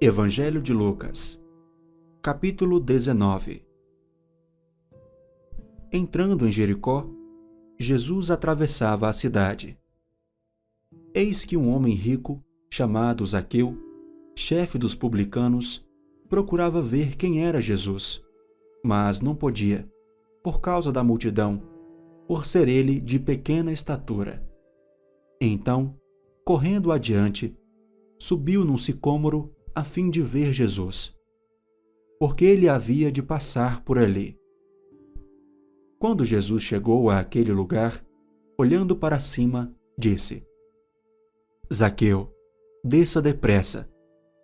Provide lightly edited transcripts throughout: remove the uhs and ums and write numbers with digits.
Evangelho de Lucas, capítulo 19. Entrando em Jericó, Jesus atravessava a cidade. Eis que um homem rico, chamado Zaqueu, chefe dos publicanos, procurava ver quem era Jesus, mas não podia, por causa da multidão, por ser ele de pequena estatura. Então, correndo adiante, subiu num sicômoro a fim de ver Jesus, porque ele havia de passar por ali. Quando Jesus chegou àquele lugar, olhando para cima, disse: Zaqueu, desça depressa,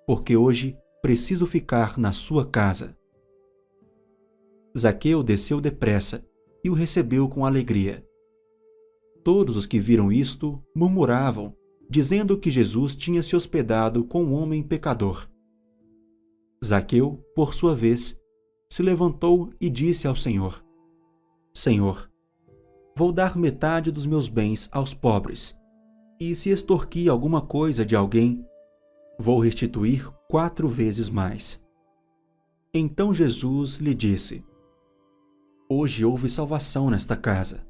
porque hoje preciso ficar na sua casa. Zaqueu desceu depressa e o recebeu com alegria. Todos os que viram isto murmuravam, dizendo que Jesus tinha se hospedado com um homem pecador. Zaqueu, por sua vez, se levantou e disse ao Senhor: Senhor, vou dar metade dos meus bens aos pobres, e se extorqui alguma coisa de alguém, vou restituir 4 vezes mais. Então Jesus lhe disse: Hoje houve salvação nesta casa,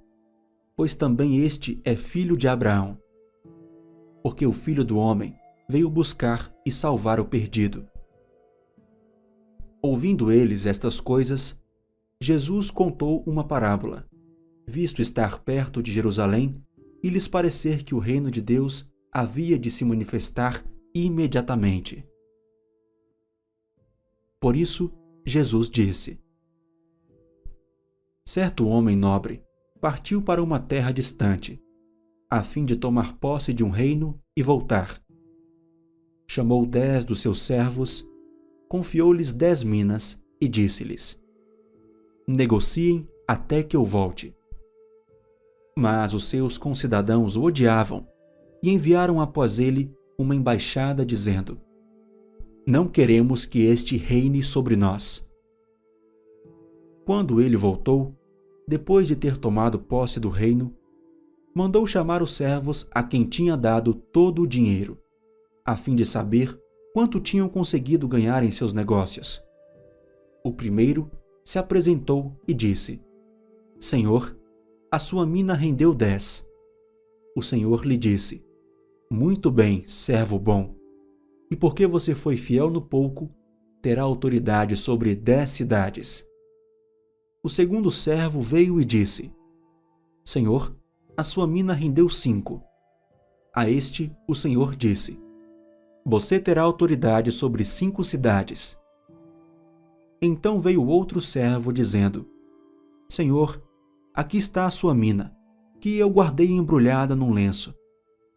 pois também este é filho de Abraão. Porque o Filho do Homem veio buscar e salvar o perdido. Ouvindo eles estas coisas, Jesus contou uma parábola, visto estar perto de Jerusalém e lhes parecer que o reino de Deus havia de se manifestar imediatamente. Por isso, Jesus disse: Certo homem nobre partiu para uma terra distante, a fim de tomar posse de um reino e voltar. Chamou 10 dos seus servos, confiou-lhes 10 minas e disse-lhes: Negociem até que eu volte. Mas os seus concidadãos o odiavam e enviaram após ele uma embaixada dizendo: Não queremos que este reine sobre nós. Quando ele voltou, depois de ter tomado posse do reino, mandou chamar os servos a quem tinha dado todo o dinheiro, a fim de saber quanto tinham conseguido ganhar em seus negócios. O primeiro se apresentou e disse: Senhor, a sua mina rendeu 10. O Senhor lhe disse: Muito bem, servo bom. E porque você foi fiel no pouco, terá autoridade sobre 10 cidades. O segundo servo veio e disse: Senhor, a sua mina rendeu 5. A este o Senhor disse: Você terá autoridade sobre 5 cidades. Então veio outro servo dizendo: Senhor, aqui está a sua mina, que eu guardei embrulhada num lenço,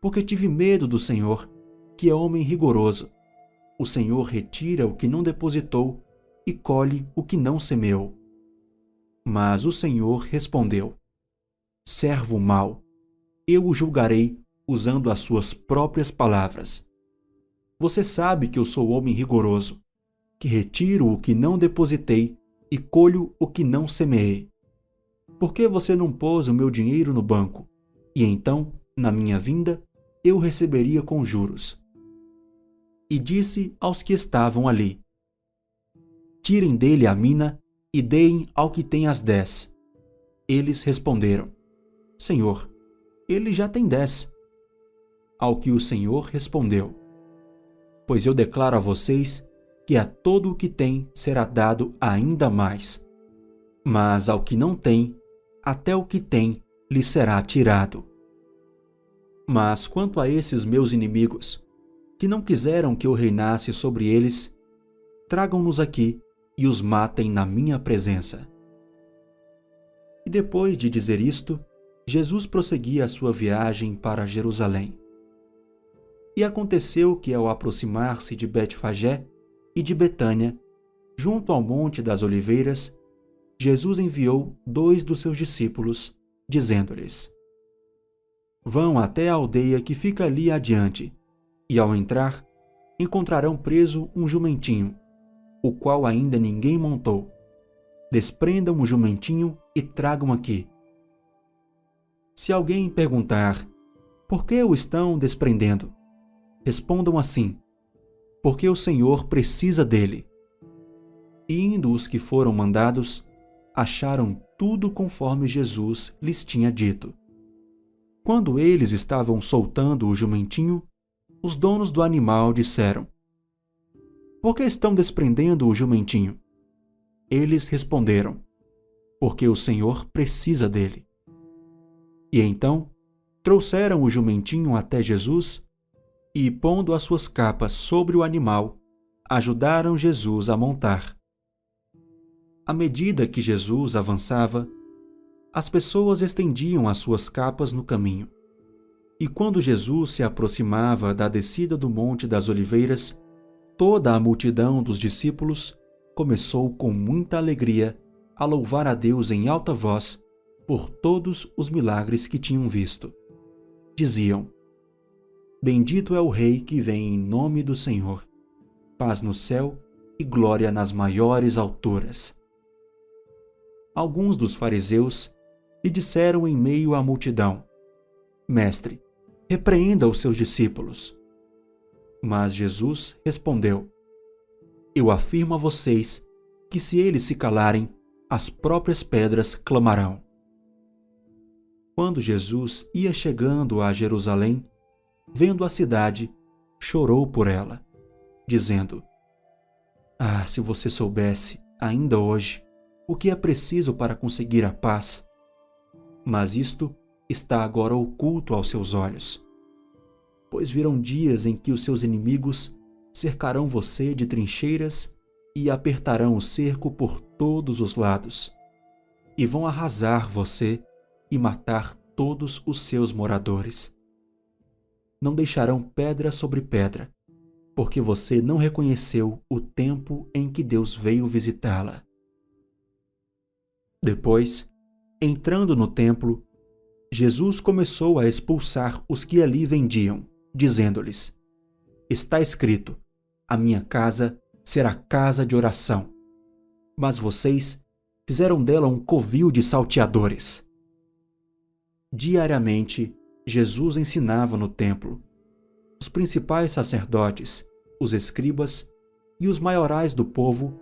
porque tive medo do Senhor, que é homem rigoroso. O Senhor retira o que não depositou e colhe o que não semeou. Mas o Senhor respondeu: Servo mau, eu o julgarei usando as suas próprias palavras. Você sabe que eu sou homem rigoroso, que retiro o que não depositei e colho o que não semeei. Por que você não pôs o meu dinheiro no banco, e então, na minha vinda, eu receberia com juros? E disse aos que estavam ali: Tirem dele a mina e deem ao que tem as 10. Eles responderam: Senhor, ele já tem 10. Ao que o Senhor respondeu: Pois eu declaro a vocês que a todo o que tem será dado ainda mais, mas ao que não tem, até o que tem lhe será tirado. Mas quanto a esses meus inimigos, que não quiseram que eu reinasse sobre eles, tragam-nos aqui e os matem na minha presença. E depois de dizer isto, Jesus prosseguia a sua viagem para Jerusalém. E aconteceu que, ao aproximar-se de Betfagé e de Betânia, junto ao Monte das Oliveiras, Jesus enviou 2 dos seus discípulos, dizendo-lhes: Vão até a aldeia que fica ali adiante, e ao entrar, encontrarão preso um jumentinho, o qual ainda ninguém montou. Desprendam o jumentinho e tragam aqui. Se alguém perguntar: Por que o estão desprendendo? Respondam assim: porque o Senhor precisa dele. E indo os que foram mandados, acharam tudo conforme Jesus lhes tinha dito. Quando eles estavam soltando o jumentinho, os donos do animal disseram: Por que estão desprendendo o jumentinho? Eles responderam: Porque o Senhor precisa dele. E então trouxeram o jumentinho até Jesus e, pondo as suas capas sobre o animal, ajudaram Jesus a montar. À medida que Jesus avançava, as pessoas estendiam as suas capas no caminho. E quando Jesus se aproximava da descida do Monte das Oliveiras, toda a multidão dos discípulos começou com muita alegria a louvar a Deus em alta voz por todos os milagres que tinham visto. Diziam: Bendito é o Rei que vem em nome do Senhor. Paz no céu e glória nas maiores alturas. Alguns dos fariseus lhe disseram em meio à multidão: Mestre, repreenda os seus discípulos. Mas Jesus respondeu: Eu afirmo a vocês que se eles se calarem, as próprias pedras clamarão. Quando Jesus ia chegando a Jerusalém, vendo a cidade, chorou por ela, dizendo: Ah, se você soubesse, ainda hoje, o que é preciso para conseguir a paz! Mas isto está agora oculto aos seus olhos. Pois virão dias em que os seus inimigos cercarão você de trincheiras e apertarão o cerco por todos os lados, e vão arrasar você e matar todos os seus moradores. Não deixarão pedra sobre pedra, porque você não reconheceu o tempo em que Deus veio visitá-la. Depois, entrando no templo, Jesus começou a expulsar os que ali vendiam, dizendo-lhes: Está escrito, a minha casa será casa de oração. Mas vocês fizeram dela um covil de salteadores. Diariamente, Jesus ensinava no templo. Os principais sacerdotes, os escribas e os maiorais do povo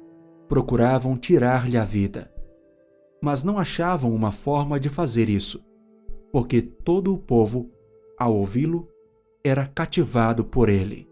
procuravam tirar-lhe a vida. Mas não achavam uma forma de fazer isso, porque todo o povo, ao ouvi-lo, era cativado por ele.